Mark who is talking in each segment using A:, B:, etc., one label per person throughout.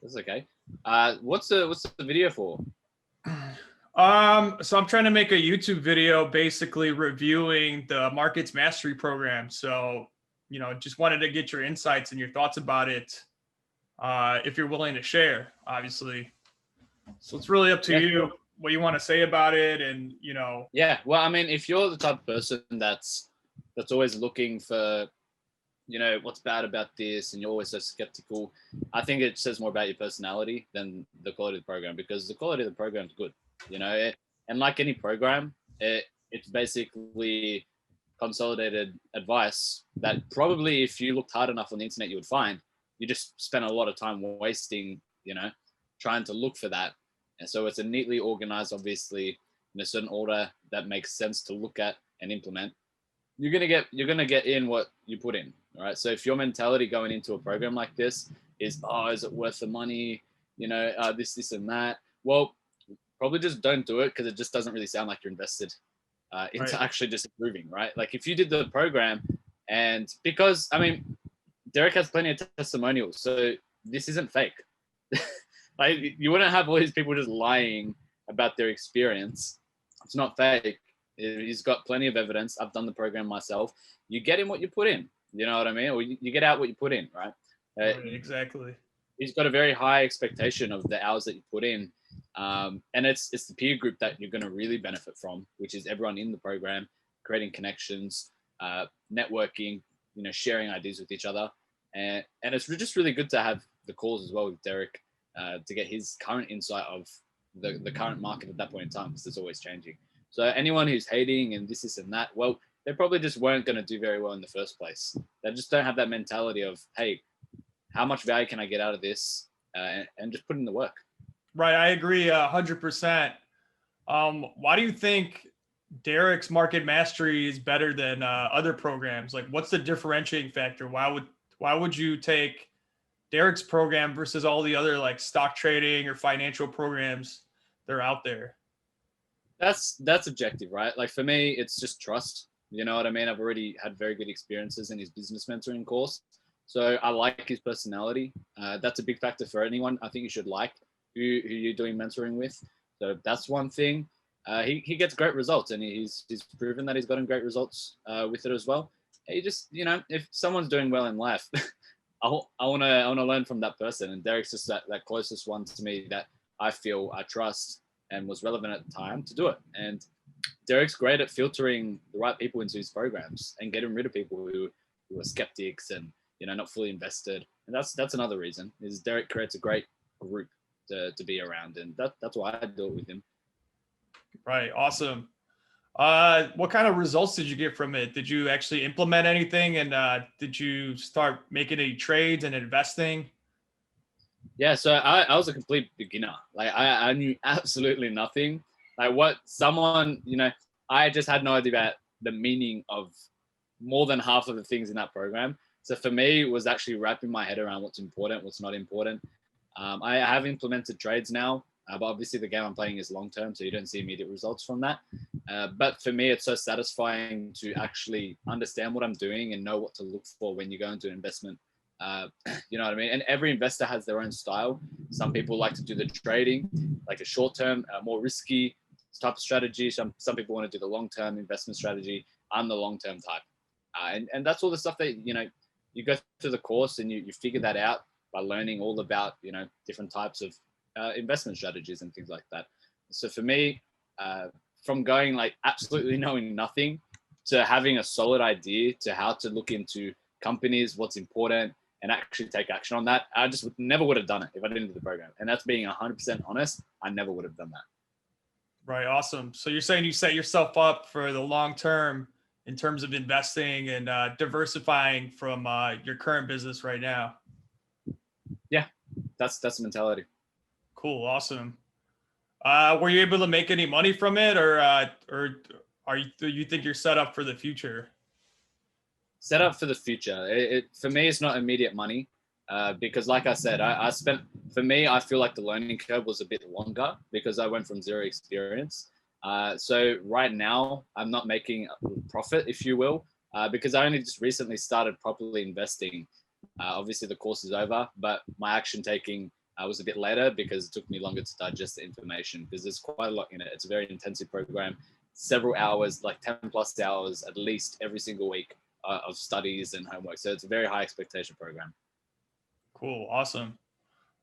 A: That's okay. What's the video for?
B: So I'm trying to make a YouTube video basically reviewing the Markets Mastery program. So, just wanted to get your insights and your thoughts about it. If you're willing to share, obviously. So it's really up to
A: Yeah,
B: you
A: sure.
B: what you want to say about it. And,
A: Yeah. Well, I mean, if you're the type of person that's always looking for, what's bad about this, and you're always so skeptical, I think it says more about your personality than the quality of the program, because the quality of the program is good. And like any program, it's basically consolidated advice that probably, if you looked hard enough on the internet, you would find. You just spend a lot of time wasting, trying to look for that. And so it's a neatly organized, obviously, in a certain order that makes sense to look at and implement. You're gonna get in what you put in. All right. So if your mentality going into a program like this is, oh, is it worth the money? This and that. Well, probably just don't do it, because it just doesn't really sound like you're invested
B: right.
A: into actually just improving, right? Like if you did the program, and because I mean, Derek has plenty of testimonials, so this isn't fake. Like you wouldn't have all these people just lying about their experience. It's not fake. He's got plenty of evidence. I've done the program myself. You get in what you put in. You know what I mean? Or you get out what you put in, right?
B: Right, exactly.
A: He's got a very high expectation of the hours that you put in, and it's the peer group that you're going to really benefit from, which is everyone in the program, creating connections, networking, sharing ideas with each other, and it's just really good to have the calls as well with Derek, to get his current insight of the current market at that point in time, because it's always changing. So anyone who's hating and this and that, well, they probably just weren't going to do very well in the first place. They just don't have that mentality of, hey, how much value can I get out of this, and just put in the work.
B: Right. I agree 100%. Why do you think Derek's Market Mastery is better than other programs? Like, what's the differentiating factor? Why would you take Derek's program versus all the other like stock trading or financial programs that are out there?
A: That's objective, right? Like for me, it's just trust. You know what I mean? I've already had very good experiences in his business mentoring course, so I like his personality. That's a big factor for anyone. I think you should like who you're doing mentoring with. So that's one thing. He gets great results, and he's proven that he's gotten great results with it as well. He just, if someone's doing well in life, I wanna learn from that person. And Derek's just that closest one to me that I feel I trust and was relevant at the time to do it. And Derek's great at filtering the right people into his programs and getting rid of people who are skeptics and not fully invested. And that's another reason is Derek creates a great group to be around, and that's why I do it with him.
B: Right. Awesome. What kind of results did you get from it? Did you actually implement anything, and did you start making any trades and investing?
A: Yeah, so I was a complete beginner. Like I knew absolutely nothing. Like what someone, I just had no idea about the meaning of more than half of the things in that program. So for me, it was actually wrapping my head around what's important, what's not important. I have implemented trades now, but obviously the game I'm playing is long term, so you don't see immediate results from that. But for me, it's so satisfying to actually understand what I'm doing and know what to look for when you go into an investment. You know what I mean? And every investor has their own style. Some people like to do the trading, like a short term, more risky type of strategy. Some people want to do the long term investment strategy. I'm the long term type, and that's all the stuff that you go through the course and you figure that out by learning all about different types of investment strategies and things like that. So for me, from going like absolutely knowing nothing to having a solid idea to how to look into companies, what's important, and actually take action on that, I just never would have done it if I didn't do the program. And that's being 100% honest. I never would have done that.
B: Right. Awesome. So you're saying you set yourself up for the long term in terms of investing and diversifying from your current business right now.
A: Yeah, that's the mentality.
B: Cool. Awesome. Were you able to make any money from it, or are you, do you think you're set up for the future?
A: Set up for the future. For me, it's not immediate money, because, like I said, I spent. For me, I feel like the learning curve was a bit longer because I went from zero experience. So right now, I'm not making a profit, if you will, because I only just recently started properly investing. Obviously, the course is over, but my action taking I was a bit later because it took me longer to digest the information, because there's quite a lot in it. It's a very intensive program, several hours, like 10 plus hours at least every single week of studies and homework. So it's a very high expectation program.
B: Cool. Awesome.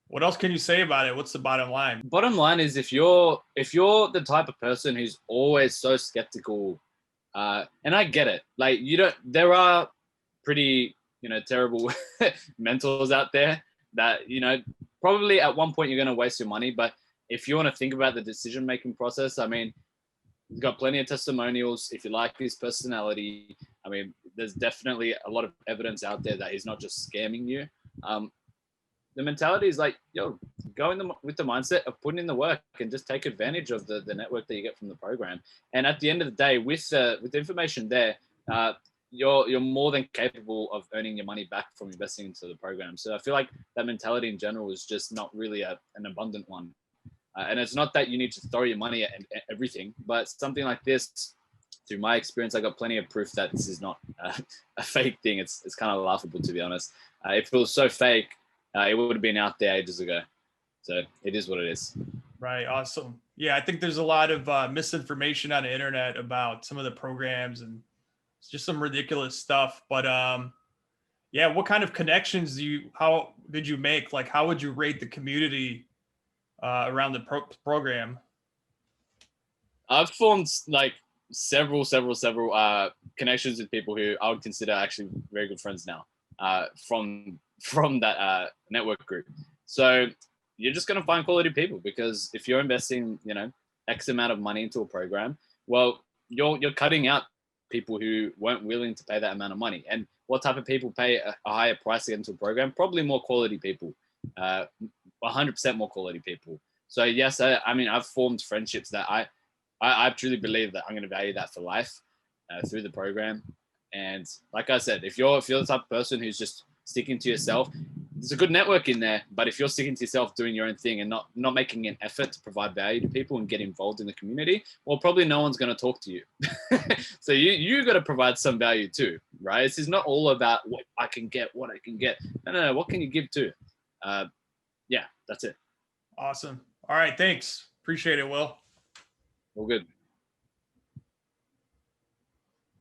B: What else can you say about it? What's the bottom line?
A: Bottom line is, if you're the type of person who's always so skeptical, and I get it, like, there are pretty, terrible mentors out there that, probably at one point you're going to waste your money. But if you want to think about the decision-making process, I mean, you've got plenty of testimonials. If you like his personality, I mean, there's definitely a lot of evidence out there that he's not just scamming you. The mentality is like, go with the mindset of putting in the work and just take advantage of the network that you get from the program. And at the end of the day, with the information there, you're more than capable of earning your money back from investing into the program. So I feel like that mentality in general is just not really an abundant one. And it's not that you need to throw your money at everything, but something like this, through my experience, I got plenty of proof that this is not a fake thing. It's kind of laughable, to be honest. If it was so fake, it would have been out there ages ago. So it is what it is.
B: Right. Awesome. Yeah, I think there's a lot of misinformation on the internet about some of the programs, and it's just some ridiculous stuff. But yeah, what kind of connections how did you make? Like, how would you rate the community around the program?
A: I've formed like several connections with people who I would consider actually very good friends now, from that network group. So you're just going to find quality people, because if you're investing, X amount of money into a program, well, you're cutting out people who weren't willing to pay that amount of money. And what type of people pay a higher price to get into a program? Probably more quality people, 100% more quality people. So yes, I mean, I've formed friendships that I truly believe that I'm going to value that for life through the program. And like I said, if you're the type of person who's just sticking to yourself, there's a good network in there. But if you're sticking to yourself, doing your own thing, and not making an effort to provide value to people and get involved in the community, well, probably no one's going to talk to you. So you got to provide some value too, right? This is not all about what I can get. No. What can you give too? Yeah, that's it.
B: Awesome. All right. Thanks. Appreciate it, Will.
A: All good.